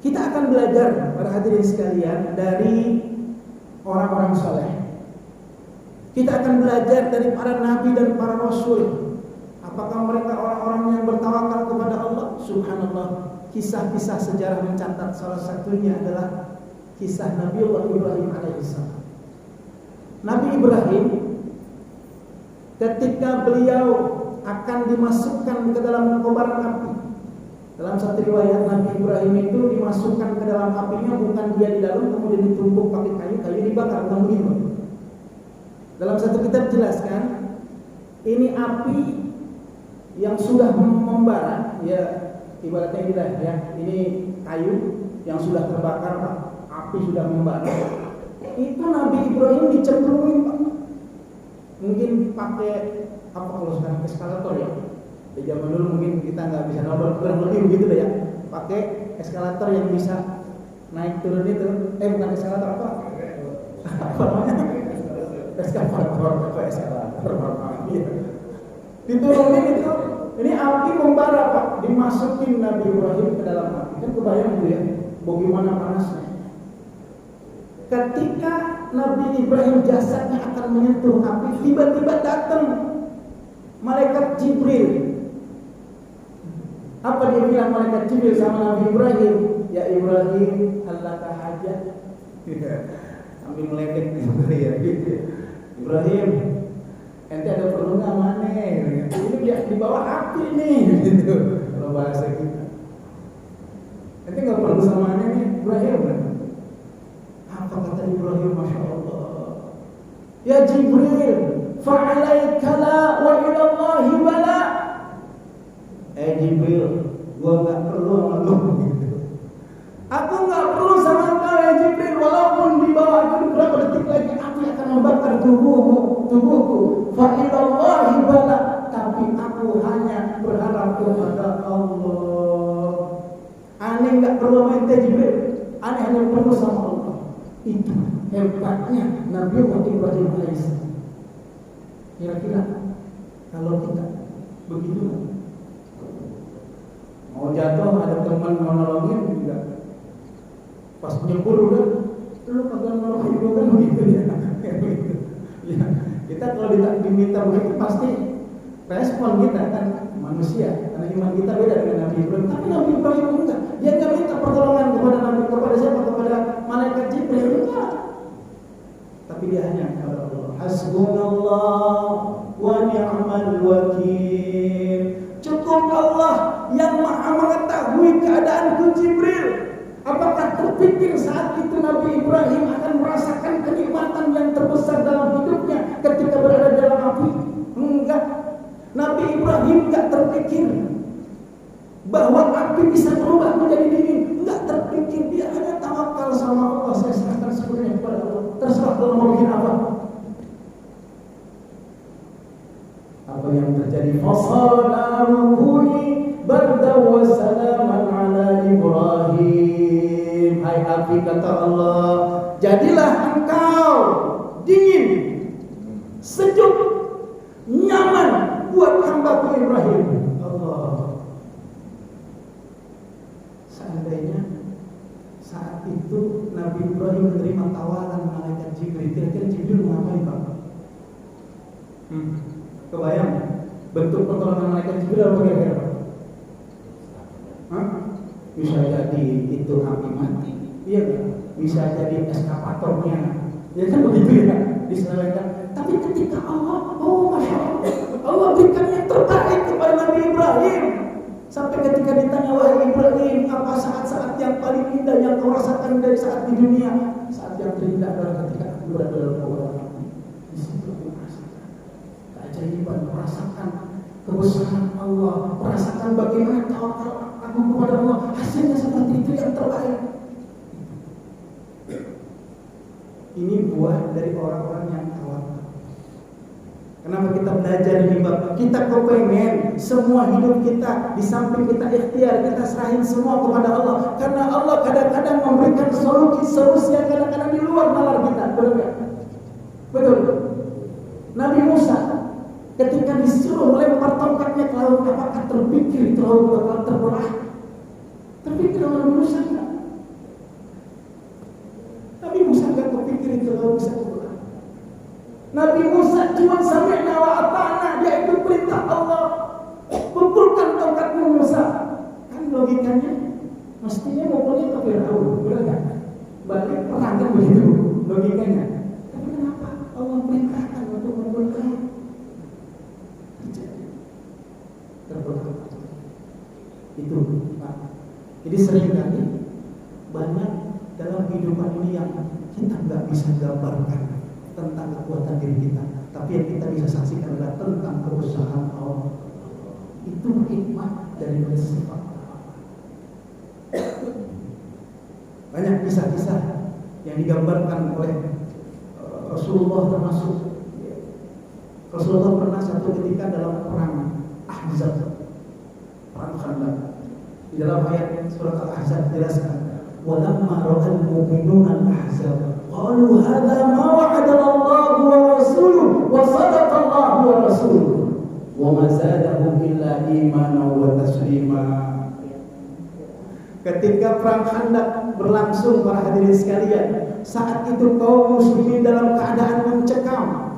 Kita akan belajar para hadirin sekalian dari orang-orang saleh. Kita akan belajar dari para nabi dan para rasul. Apakah mereka orang-orang yang bertawakal kepada Allah? Subhanallah. Kisah-kisah sejarah mencatat salah satunya adalah kisah Nabi Allah Ibrahim alaihissalam. Nabi Ibrahim ketika beliau akan dimasukkan ke dalam kobaran api, dalam satu riwayat Nabi Ibrahim itu dimasukkan ke dalam apinya, bukan dia di dalam kemudian ditumpuk pakai kayu dibakar, bukan begitu. Dalam satu kitab jelaskan ini api yang sudah membara, ya ibaratnya ini lah ya, ini kayu yang sudah terbakar, Pak. Api sudah membara. Itu Nabi Ibrahim dicemplungin, Pak. Mungkin pakai apa kalau sekarang eskalator ya. Di zaman dulu mungkin kita nggak bisa nomor kurang lebih begitu deh ya. Pakai eskalator yang bisa naik turun itu. Bukan eskalator apa? Apa namanya? Eskalator. Diturunin itu. Ini api membara, Pak. Dimasukin Nabi Ibrahim ke dalam api. Kan kebayang dulu ya, bagaimana panasnya. Ketika Nabi Ibrahim jasadnya akan menyentuh api, tiba-tiba datang malaikat Jibril. Apa dia bilang malaikat Jibril sama Nabi Ibrahim? Ya Ibrahim, halaka hajat. Sambil meledek ya gitu. Ibrahim, ente ada perlu nggak mana? Ini dia di bawah api nih, gitu. Kalau bahasa kita, ente nggak perlu sama aneh nih, Ibrahim. Apa kata Ibrahim? Masya Allah. Ya Jibril, fa'alaika la wa ilallahi bala. Jibril, gua nggak perlu sama lu. Aku nggak perlu sama kau ya Jibril, walaupun di bawah itu berapa detik lagi api akan membakar tubuhku. Fa'ilallahi bala, tapi aku hanya berharap kepada Allah. Aneh nggak perlu sama ente Jibril, aneh hanya perlu sama Allah. Itu hebatnya Nabi Ibrahim alaihissalam. Kira-kira kalau kita begitu, mau jatuh ada teman mau nolongin juga, pas nyebur udah lu kagak nolongin lu kan begitu ya. Ya, kita kalau diminta begitu pasti respon kita kan manusia, karena iman kita beda dengan Nabi Ibrahim. Tapi Nabi Ibrahim enggak, dia nggak minta pertolongan kepada Nabi, kepada siapa, kepada malaikat Jibril, enggak. Tapi tapi dia hanya kepada Allah. Hasbunallah wa ni'mal wakil. Cukup Allah yang maha mengetahui keadaanku. Jibril, apakah terpikir saat itu Nabi Ibrahim akan merasakan kenikmatan yang terbesar dalam hidupnya ketika berada dalam api? Enggak. Nabi Ibrahim enggak terpikir bahwa api bisa berubah menjadi dingin. Enggak terpikir. Dia hanya tawakal sama Allah. Saya serahkan sepenuhnya kepada Allah. Terserah Allah mau bikin apa. Apa yang terjadi? Fasarna rukuni barda wa salaman ala Ibrahim. Hai api, kata Allah, jadilah engkau dingin, sejuk, nyaman buat hambaku Ibrahim. Allah. Seandainya saat itu Nabi Ibrahim menerima tawaran malaikat Jibril, kira-kira Jibril mau ngapain, Pak? Kebayang bentuk pertolongan malaikat Jibril apa kira-kira? Bisa jadi itu api mati, iya kan? Bisa jadi eskapatornya, ya kan begitu ya, diselesaikan. Tapi ketika Allah, oh masya Allah, Allah berikan yang terbaik kepada Nabi Ibrahim. Sampai ketika ditanya, wahai Ibrahim, apa saat-saat yang paling indah yang kau rasakan dari saat di dunia? Saat yang terindah adalah ketika aku berada dalam kolam api. Di situ aku merasakan keajaiban, merasakan kebesaran Allah, merasakan bagaimana tawakal aku kepada Allah. Hasilnya seperti itu yang terbaik. Ini buah dari orang-orang yang tawakal. Kenapa kita belajar ini, Bapak? Kita kepengen semua hidup kita, di samping kita ikhtiar, kita serahin semua kepada Allah. Karena Allah kadang-kadang memberikan solusi yang kadang-kadang di luar nalar kita. Betul gak? Betul. Nabi Musa ketika disuruh melempar tongkatnya ke laut, apakah terpikir itu laut bakal terbelah? Terpikir oleh Nabi Musa enggak? Nabi Musa enggak terpikir itu laut bisa terbelah. Nabi Musa cuma sampai nawa tanah, dia ikut perintah Allah. Kumpulkan tongkatmu Musa. Kan logikanya mestinya ngumpulnya ke Firaun, benar enggak? Balik perang kan begitu logikanya. Tapi kenapa Allah perintahkan untuk mengumpulkan? Terbelah. Itu, Pak. Jadi seringkali banyak dalam kehidupan ini yang kita nggak bisa gambarkan tentang kekuatan diri kita, tapi yang kita bisa saksikan adalah tentang kebesaran Allah. Itu hikmah dari sifat Allah. Banyak kisah-kisah yang digambarkan oleh Rasulullah, termasuk Rasulullah pernah satu ketika dalam perang Ahzab, perang Khandaq. Di dalam ayat surat Al-Ahzab dijelaskan, walamma ra'al mu'minuna al-ahzab qalu hadza ma wa'adana Allah wa rasuluhu wa sadaqa Allah wa rasuluhu wa ma zadahum illa imanan wa taslima. Ketika perang Khandaq berlangsung, para hadirin sekalian, saat itu kaum muslimin dalam keadaan mencekam.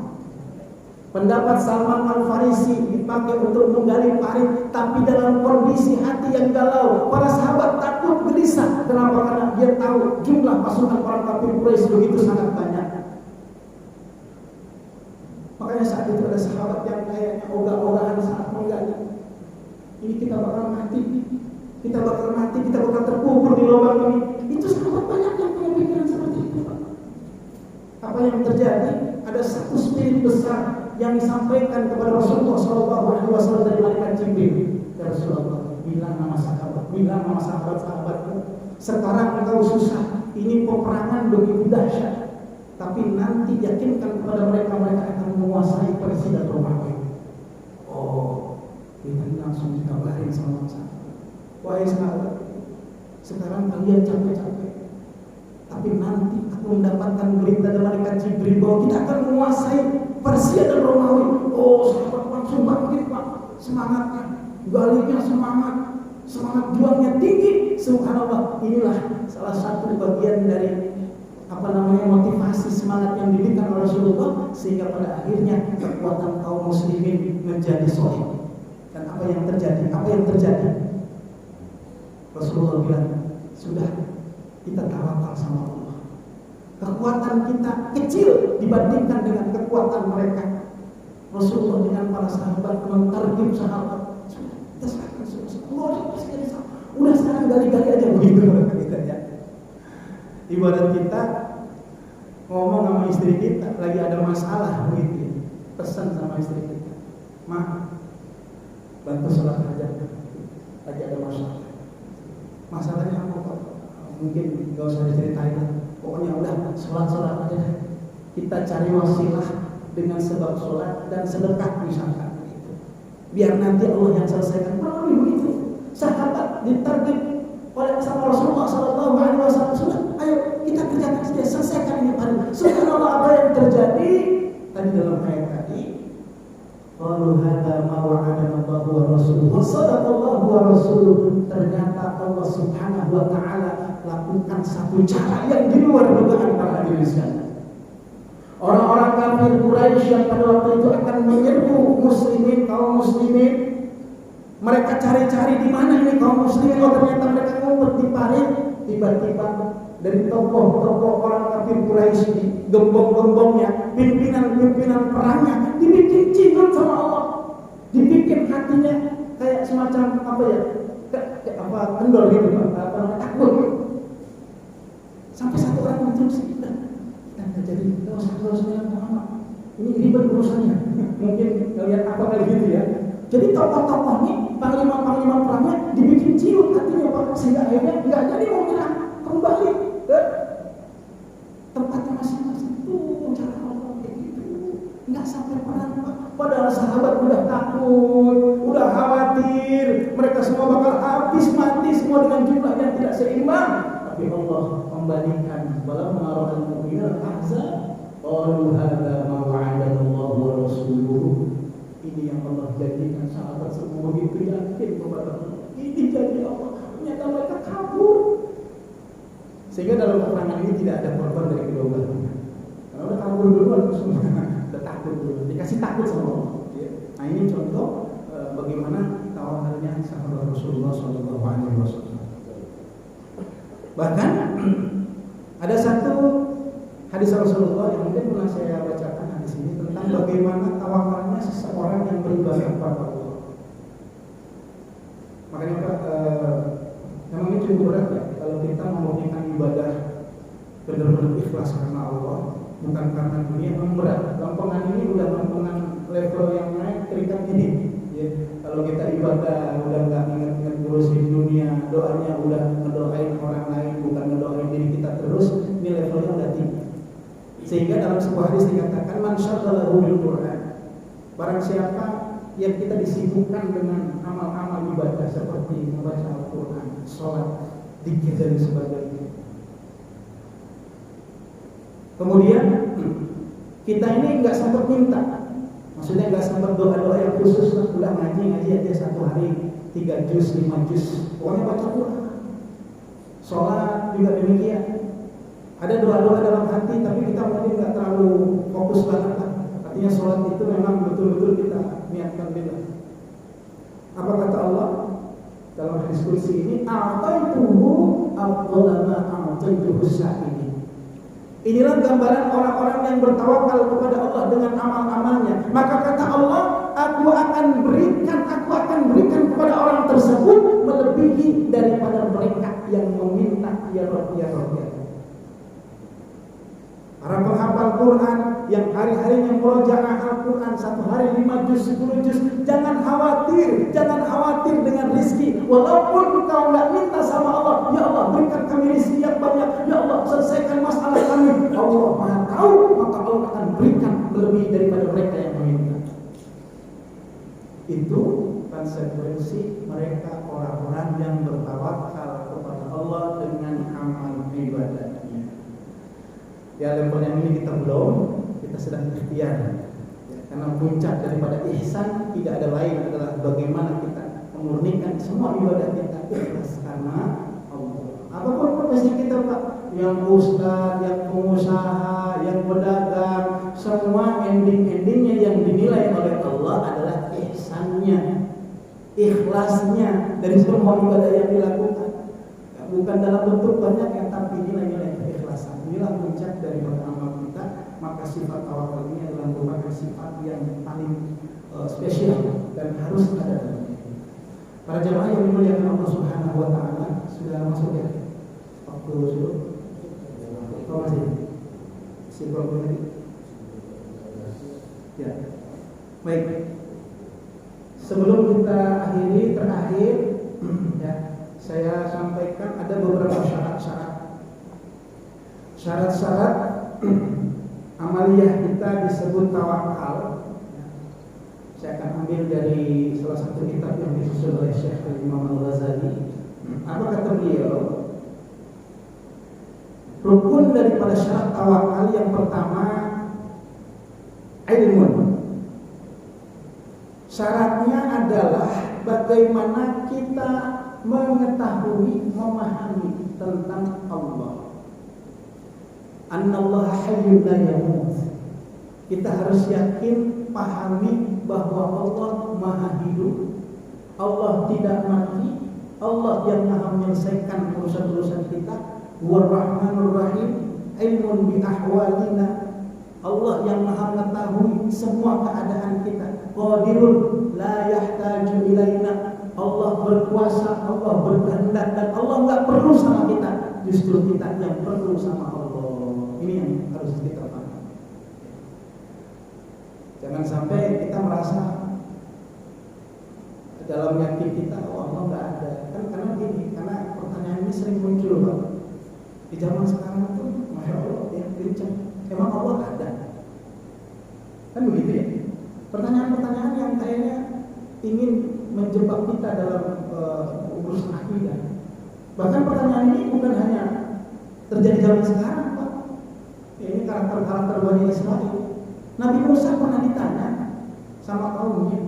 Pendapat Salman Al-Farisi dipakai untuk menggali parit, tapi dalam kondisi hati yang galau. Para sahabat takut, gelisah. Kenapa? Karena dia tahu jumlah pasukan orang kafir Quraisy begitu sangat banyak. Makanya saat itu ada sahabat yang kayaknya ogah-ogahan saat menggali. Ini kita bakal mati, kita bakal terkubur di lubang ini. Itu sahabat banyak yang punya pikiran seperti itu, Pak. Apa yang terjadi? Ada satu spirit besar yang disampaikan kepada Rasulullah SAW dari malaikat Jibril. Ya Rasulullah, bilang nama sahabat-sahabatku, sekarang engkau susah, ini peperangan begitu dahsyat, tapi nanti yakinkan kepada mereka akan menguasai Persia dan Romawi. Oh, ini langsung dikabarin sama sahabat. Wahai sahabat, sekarang kalian capek-capek, tapi nanti aku mendapatkan berita dari malaikat Jibril bahwa kita akan menguasai Persia dan Romawi. Oh, sahabat langsung bangkit, Pak. Semangatnya, galinya semangat juangnya tinggi. Subhanallah, inilah salah satu bagian dari motivasi semangat yang diberikan oleh Rasulullah, sehingga pada akhirnya kekuatan kaum muslimin menjadi solid. Dan apa yang terjadi? Rasulullah bilang, sudah, kita tawakal sama Allah. Kekuatan kita kecil dibandingkan dengan kekuatan mereka. Rasulullah dengan para sahabat mentargib sahabat. Kita serahkan semua. Udah sekarang gali-gali aja begitu kita ya. Ibarat kita ngomong sama istri kita lagi ada masalah begitu, pesan sama istri kita, "Ma, bantu sholat hajat, lagi ada masalah." Masalahnya apa Pak? Mungkin gak usah diceritain, pokoknya udah sholat aja. Kita cari wasilah dengan sebab sholat dan sedekah misalkan begitu. Biar nanti Allah yang selesaikan. Kurang lebih begitu. Sahabat ditarget oleh sama Rasulullah Sallallahu Alaihi Wasallam. Ayo kita kerjakan saja, selesaikan ini hari. Subhanallah, apa yang terjadi tadi dalam ayat tadi. Qalu hadza ma wa'adana Allah wa rasuluhu wa sadaqallahu wa rasuluhu. Ternyata Allah Subhanahu wa taala lakukan satu cara yang di luar dugaan para hadirin sekalian. Orang-orang kafir Quraisy yang pada waktu itu akan menyerbu muslimin, kaum muslimin. Mereka cari-cari di mana ini kaum muslimin. Oh, ternyata mereka ngumpet di parit. Tiba-tiba dari tokoh-tokoh orang kafir Quraisy ini, gembong-gembongnya, pimpinan-pimpinan perangnya dibikin cinta sama Allah. Dibikin hatinya kayak semacam apa ya? Kayak apa kendor gitu, takut. Sampai satu orang menginstruksi kita nggak jadi, nggak usah Muhammad. Ini ribet urusannya. Mungkin kalian apa kali gitu ya. Jadi tokoh-tokoh ini, panglima-panglima perangnya dibikin ciut hatinya Pak, sehingga akhirnya nggak jadi mau menyerang, kembali ke tempatnya masing-masing. Tuh cara Allah kayak gitu, nggak sampai perang Pak. Padahal sahabat udah takut, udah khawatir, mereka semua bakal habis mati semua dengan jumlah yang tidak seimbang. Tapi Allah kembalikan, walamma ra'al mu'minal ahzab qalu hadza ma wa'adana Allah wa rasuluhu. Ini yang Allah jadikan sahabat semua begitu yakin kepada Allah. Ini jadi Allah. Ternyata mereka kabur. Sehingga dalam peperangan ini tidak ada korban dari kedua belah pihak. Kalau udah kabur duluan semua, udah takut dulu. Dikasih takut sama Allah. Nah ini contoh bagaimana tawakalnya sahabat Rasulullah SAW. Bahkan ada satu hadis Rasulullah yang mungkin pernah saya bacakan hadis ini tentang bagaimana tawakalnya seseorang yang beribadah kepada Allah. Makanya Pak, memang ini cukup berat ya kalau kita memurnikan ibadah benar-benar ikhlas karena Allah, bukan karena dunia. Memang berat. Lempengan ini udah lempengan level yang naik terikat ini. Ya, kalau kita ibadah udah nggak ingat-ingat ngurusin dunia, doanya udah ngedoain orang lain, bukan ngedoain diri kita terus. Ini levelnya udah tinggi. Sehingga dalam sebuah hadis dikatakan man syaghalahu bil Qur'an. Barang siapa yang kita disibukkan dengan amal-amal ibadah seperti membaca Al-Qur'an, salat, zikir dan sebagainya. Kemudian kita ini enggak sempat minta. Maksudnya enggak sempat doa-doa yang khusus, udah ngaji aja satu hari 3 juz, 5 juz. Pokoknya baca Qur'an. Salat juga demikian. Ada doa-doa dalam hati, tapi kita mungkin nggak terlalu fokus banget lah. Artinya sholat itu memang betul-betul kita niatkan billah. Apa kata Allah dalam hadis kursi ini? A'taituhu afdhala ma a'taituhu sa'ili. Inilah gambaran orang-orang yang bertawakal kepada Allah dengan amal-amalnya. Maka kata Allah, aku akan berikan kepada orang tersebut melebihi daripada mereka yang meminta ya Rabb ya Rabb ya. Para penghafal Quran yang hari-harinya murojaah Al-Quran 1 hari 5 juz, 10 juz, jangan khawatir dengan rezeki. Walaupun kau nggak minta sama Allah, ya Allah berikan kami rezeki yang banyak, ya Allah selesaikan masalah kami. Allah Maha tahu, maka Allah akan berikan lebih daripada mereka yang meminta. Itu konsekuensi mereka orang-orang yang bertawakal kepada Allah dengan amal ibadahnya. Ya levelnya ini kita belum, kita sedang ikhtiar ya, karena puncak daripada ihsan tidak ada lain adalah bagaimana kita memurnikan semua ibadah kita ikhlas karena Allah. Apapun profesi kita Pak, yang ustaz, yang pengusaha, yang pedagang, semua ending-endingnya yang dinilai oleh Allah adalah ihsannya, ikhlasnya dari semua ibadah yang dilakukan. Bukan dalam bentuk banyak yang tapi nilai-nilai keikhlasan. Inilah inilah puncak daripada amal kita. Maka sifat tawakal ini adalah merupakan sifat yang paling spesial dan harus ada dalam diri. Para jemaah yang dimuliakan Allah Subhanahu wa taala, sudah masuk ya? Waktu sudah? Oh, masih berapa menit? Ya. Baik. Sebelum kita akhiri terakhir ya, saya sampaikan ada beberapa syarat-syarat. Syarat-syarat amaliyah kita disebut tawakal. Saya akan ambil dari salah satu kitab yang disusun oleh Syekh Imam Al-Ghazali. Apa kata beliau? Rukun daripada syarat tawakal yang pertama ilmu. Syaratnya adalah bagaimana kita mengetahui, memahami tentang Allah. Annallaha hayyun la yamut. Kita harus yakin, pahami bahwa Allah Maha Hidup. Allah tidak mati. Allah yang Maha menyelesaikan urusan-urusan kita. War-Rahmanur Rahim, ilmun bi ahwalina. Allah yang Maha mengetahui semua keadaan kita. Qadirun la yahtaju ilaina. Allah berkuasa, Allah berkehendak, dan Allah enggak perlu sama kita. Justru kita yang perlu sama Allah. Ini yang harus kita pahami. Jangan sampai kita merasa dalam yakin kita, oh Allah enggak ada. Kan karena gini, karena pertanyaan ini sering muncul, Pak. Di zaman sekarang itu, Masya Allah, ya, bincang. Emang Allah ada? Kan begitu ya? Pertanyaan-pertanyaan yang kayaknya ingin menjebak kita dalam urusan akidah. Bahkan pertanyaan ini bukan hanya terjadi zaman sekarang, Pak. Ya, ini karakter-karakter Bani Israil. Nabi Musa pernah ditanya sama kaumnya,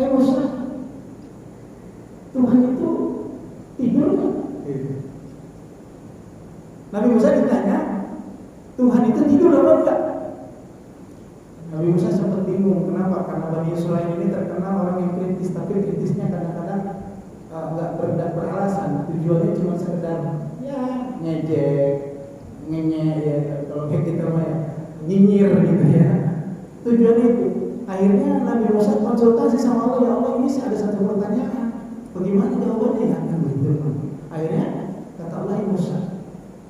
"Hei Musa, Tuhan itu tidur nggak?" Nabi Musa ditanya, Tuhan itu tidur apa enggak? Nabi Musa sempat bingung. Kenapa? Karena Bani Israil ini terkenal orang yang kritis, tapi kritisnya kadang-kadang enggak beralasan. Tujuannya cuma sekedar ya ngejek, ya, kalau kayak kita mah ya, nyinyir gitu ya. Tujuannya itu. Akhirnya Nabi Musa konsultasi sama Allah, ya Allah, ini sih ada satu pertanyaan. Bagaimana jawabannya ya? Kan begitu. Akhirnya kata Allah, ya Musa,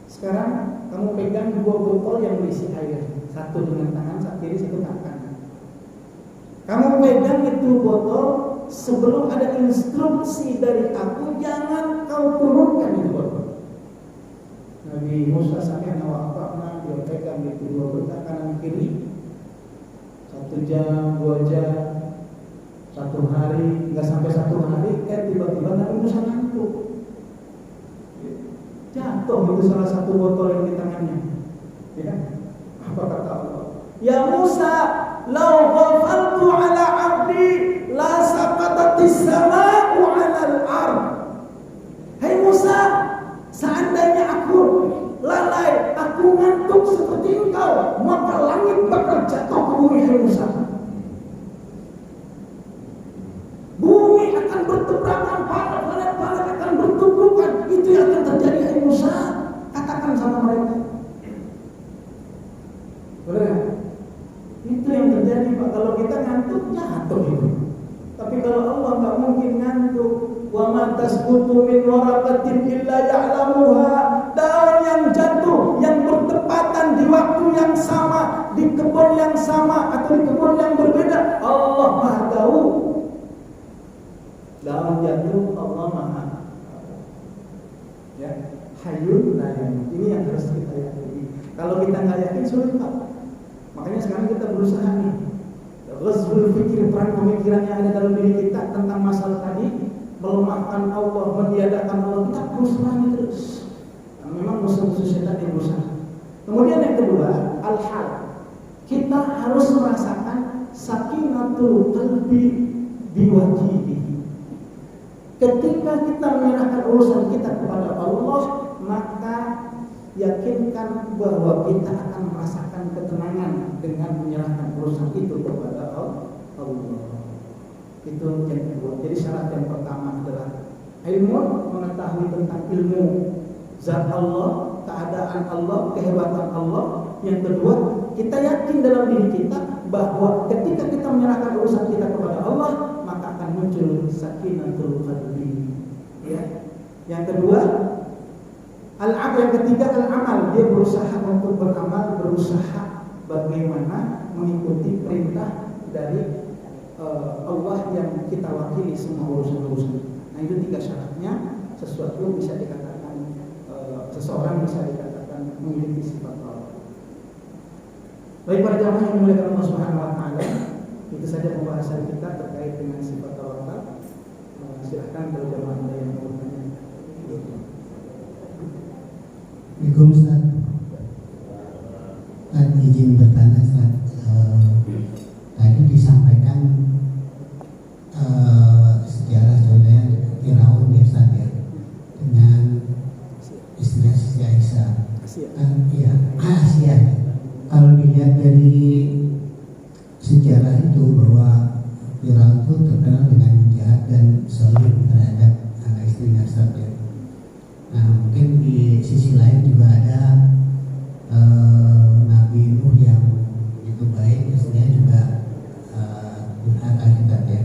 sekarang kamu pegang 2 botol yang berisi air, satu dengan tangan satu kiri, satu tangan kanan. Kamu pegang itu botol, sebelum ada instruksi dari aku, jangan kau turunkan itu botol. Nabi Musa sampai nawakna, dia pegang itu 2 botol kanan kiri, 1 jam, 2 jam, 1 hari, nggak sampai 1 hari, tiba-tiba Nabi Musa ngantuk. Jatuh itu salah satu botol yang di tangannya. Ya, apa kata Allah? Ya Musa, lau ghafaltu ala abdi la saqatatis sama'u 'ala al-ard. Hai Musa, seandainya aku lalai, aku ngantuk seperti engkau, maka langit bakal jatuh ke bumi. Hai Musa, bumi akan bertabrakan, planet-planet akan bertumbukan. Itu yang akan terjadi. Hai Musa, katakan sama mereka. Benar? Itu yang terjadi, Pak. Kalau kita ngantuk, jatuh itu. Tapi kalau Allah nggak mungkin ngantuk. Wa ma tasqutu min waraqatin illa ya'lamuha. Daun yang jatuh, yang bertepatan di waktu yang sama, di kebun yang sama atau di kebun yang berbeda, Allah Maha tahu. Daun jatuh, Allah Maha tahu. Ya, hayyun la yamut. Ini yang harus kita yakini. Kalau kita nggak yakin, sulit, Pak. Makanya sekarang kita berusaha nih, ghazwul fikir, perang pemikiran yang ada dalam diri kita tentang masalah tadi, melemahkan Allah, meniadakan Allah. Kita berusaha terus. Nah, memang musuh-musuh setan yang berusaha. Kemudian yang kedua, al-hal. Kita harus merasakan sakinatul qalbi biwajihi. Ketika kita menyerahkan urusan kita kepada Allah, maka yakinkan bahwa kita akan merasakan ketenangan dengan menyerahkan urusan itu kepada Allah. Itu yang kedua. Jadi syarat yang pertama adalah ilmu, mengetahui tentang ilmu zat Allah, keadaan Allah, kehebatan Allah. Yang kedua, kita yakin dalam diri kita bahwa ketika kita menyerahkan urusan kita kepada Allah, maka akan muncul sakinatul qalbi. Ya. Yang kedua, yang ketiga al-amal, dia berusaha untuk beramal, berusaha bagaimana mengikuti perintah dari Allah yang kita wakili semua urusan-urusan. Nah, itu 3 syaratnya sesuatu bisa dikatakan seseorang bisa dikatakan memiliki sifat Allah. Baik para jamaah yang dimuliakan Allah Subhanahu wa taala, itu saja pembahasan kita terkait dengan sifat Allah. Silakan kalau jamaah ada yang mau bertanya. Assalamualaikum Ustaz. Izin bertanya Ustaz. Tadi disampaikan sejarah contohnya Firaun ya Ustaz ya, dengan istilah Siti Aisyah. Iya, Asia. Kalau dilihat dari sejarah itu bahwa Firaun itu terkenal dengan jahat dan zalim terhadap anak istrinya Ustaz ya. Nah, mungkin di sisi lain juga ada Nabi Nuh yang begitu baik, istrinya juga durhaka kita ya.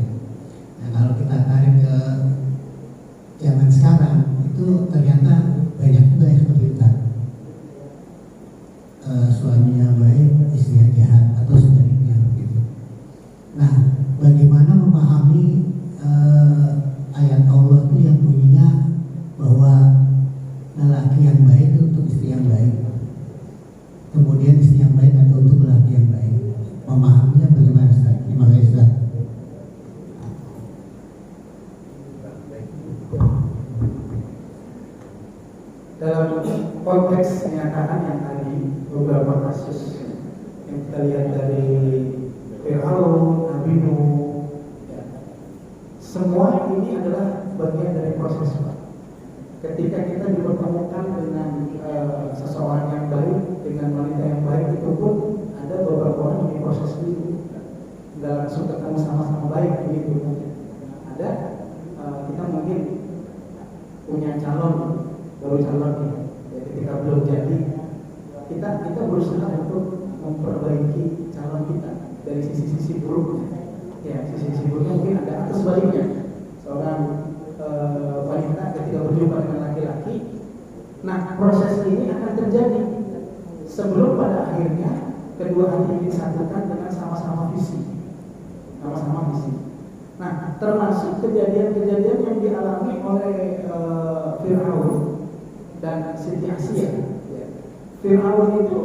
Nah, kalau kita tarik ke zaman sekarang itu ternyata banyak juga yang seperti itu. Suaminya baik, istrinya jahat atau sebaliknya begitu. Nah, bagaimana memahami ayat Allah itu yang bunyinya bahwa lelaki yang baik itu untuk istri yang baik, kemudian istri yang baik atau untuk lelaki yang baik. Memahaminya bagaimana Ustaz? Terima kasih Ustaz. Dalam konteks kenyataan yang tadi, beberapa kasus yang kita lihat dari Firaun, Nabi Nuh, ya, semua ini adalah bagian dari proses. Ketika kita dipertemukan dengan seseorang yang baik, dengan wanita yang baik, itu pun ada beberapa orang yang diproses dulu, nggak langsung ketemu sama-sama baik begitu. Ada kita mungkin punya calon, baru calon ya, ketika belum jadi, kita berusaha untuk memperbaiki calon kita dari sisi-sisi buruknya. Ya, sisi-sisi buruknya mungkin ada, atau sebaliknya seorang wanita ketika berjumpa dengan laki-laki. Nah, proses ini akan terjadi sebelum pada akhirnya kedua hati ini disatukan dengan sama-sama visi. Nah, termasuk kejadian-kejadian yang dialami oleh Firaun dan Siti Asia. Ya. Firaun itu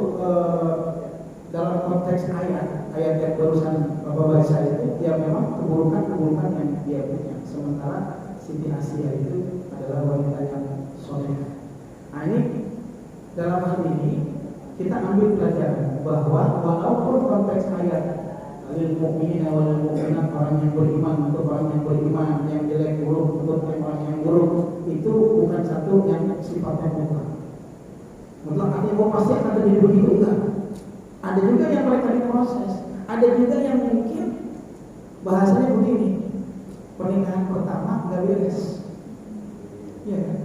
dalam konteks ayat yang barusan Bapak baca itu, ya memang keburukan-keburukan yang dia punya. Sementara Siti Asia itu adalah wanita yang soleh. Nah, ini dalam hal ini kita ambil pelajaran bahwa walaupun konteks ayat lil mu'minina wal mu'minat, orang yang beriman untuk orang yang beriman, yang jelek buruk untuk orang yang buruk, itu bukan satu yang sifatnya mutlak. Mutlak artinya pasti akan terjadi begitu, enggak. Ada juga yang mereka diproses, ada juga yang mungkin bahasanya begini, pernikahan pertama nggak beres, ya kan?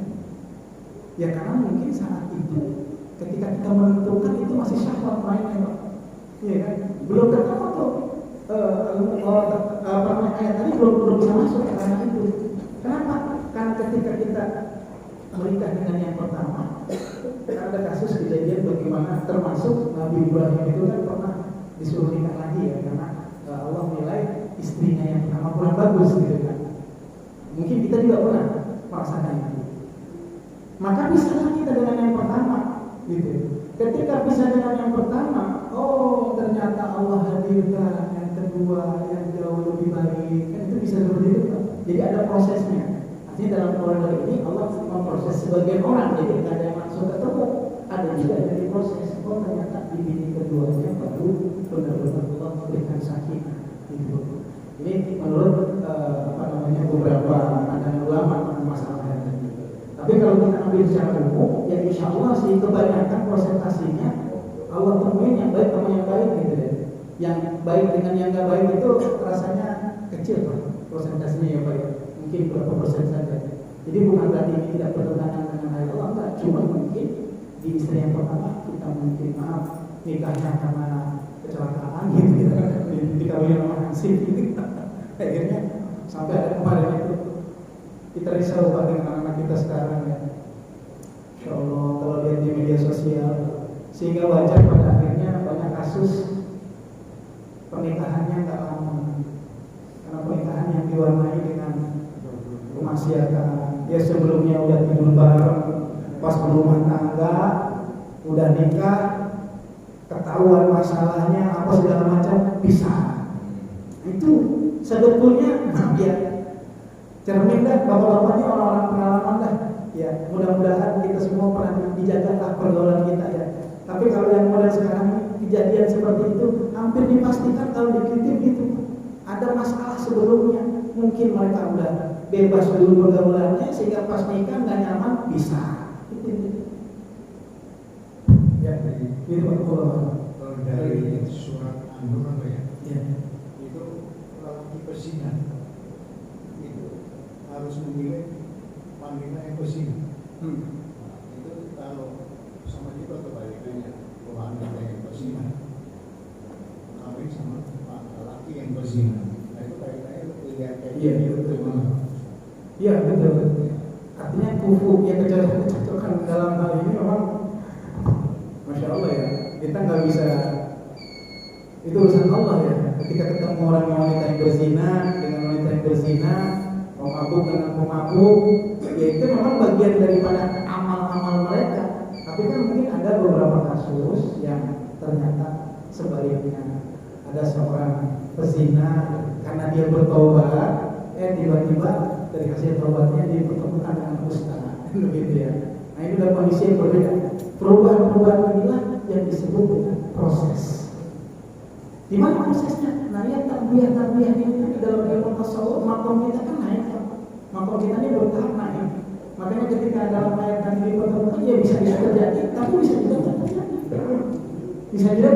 Ya karena mungkin saat itu ketika kita menentukan itu masih syahwat mainnya, Pak. Ya kan? Belum ketemu tuh ayat tadi belum bisa masuk ke ranah itu. Kenapa? Karena ketika kita menikah dengan yang pertama, ada kasus kejadian bagaimana termasuk Nabi Ibrahim itu kan pernah disuruh nikah lagi ya, karena Allah menilai istrinya yang pertama kurang bagus gitu kan. Mungkin kita juga pernah merasakan itu. Maka pisahlah kita dengan yang pertama gitu. Ketika pisah dengan yang pertama, oh ternyata Allah hadirkan yang kedua yang jauh lebih baik, kan itu bisa seperti itu Pak. Jadi ada prosesnya. Artinya dalam koridor ini Allah memproses sebagian orang, jadi tidak ada yang langsung ketemu, ada juga yang diproses. Oh ternyata di bini keduanya baru benar-benar Allah memberikan sakinah gitu. Ini menurut beberapa pandangan ulama tentang masalah ini. Tapi kalau kita ambil secara umum, ya insya Allah sih kebanyakan presentasinya Allah temuin yang baik sama yang baik gitu deh. Yang baik dengan yang nggak baik itu rasanya kecil Pak, presentasinya yang baik. Mungkin berapa persen saja. Jadi bukan berarti ini tidak bertentangan dengan ayat Allah, enggak. Cuma mungkin di istri yang pertama kita mungkin maaf nikahnya karena kecelakaan gitu dikawin sama hansip gitu. Akhirnya sampai ada kemarin itu kita risau Pak dengan anak-anak kita sekarang ya. Insya Allah kalau lihat di media sosial, sehingga wajar pada akhirnya banyak kasus pernikahannya nggak lama karena pernikahan yang diwarnai dengan kemaksiatan. Ya sebelumnya udah tidur bareng, pas berumah tangga, udah nikah, ketahuan masalahnya apa segala macam, pisah. Itu sebetulnya ya cermin dah bapak-bapak ini orang-orang pengalaman dah. Ya mudah-mudahan kita semua pernah dijagalah pergaulan kita ya. Tapi kalau yang model sekarang kejadian seperti itu hampir dipastikan kalau dikritik gitu ada masalah sebelumnya. Mungkin mereka udah bebas dulu pergaulannya sehingga pas nikah nggak nyaman bisa. Ya, itu kalau dari surat An-Nur apa ya? Ya. Itu lelaki perzina itu harus memilih wanita yang berzina. Nah, itu kalau sama juga kebalikannya, wanita yang berzina kawin sama lelaki yang berzina. Nah itu kayak lihat kayak Iya, gitu. Iya betul. Artinya kufu ya kecocokan dalam hal ini memang Masya Allah ya. Kita nggak bisa, itu urusan Allah ya. Ketika ketemu orang wanita yang berzina dengan wanita yang berzina, pemabuk dengan pemabuk, ya itu memang bagian daripada amal-amal mereka. Tapi kan mungkin ada beberapa kasus yang ternyata sebaliknya. Ada seorang pezina karena dia bertobat, tiba-tiba dari hasil tobatnya dia dipertemukan dengan ustaz, begitu ya. Nah ini adalah kondisi yang berbeda. Perubahan-perubahan inilah yang disebut dengan proses. Di mana prosesnya? Nah ya tarbiyah ini dalam ilmu tasawuf makom kita kan naik, makom kita ini bertahap naik. Makanya ketika dalam ayat tadi dipertemukan ya bisa terjadi, tapi bisa juga tidak terjadi. Bisa juga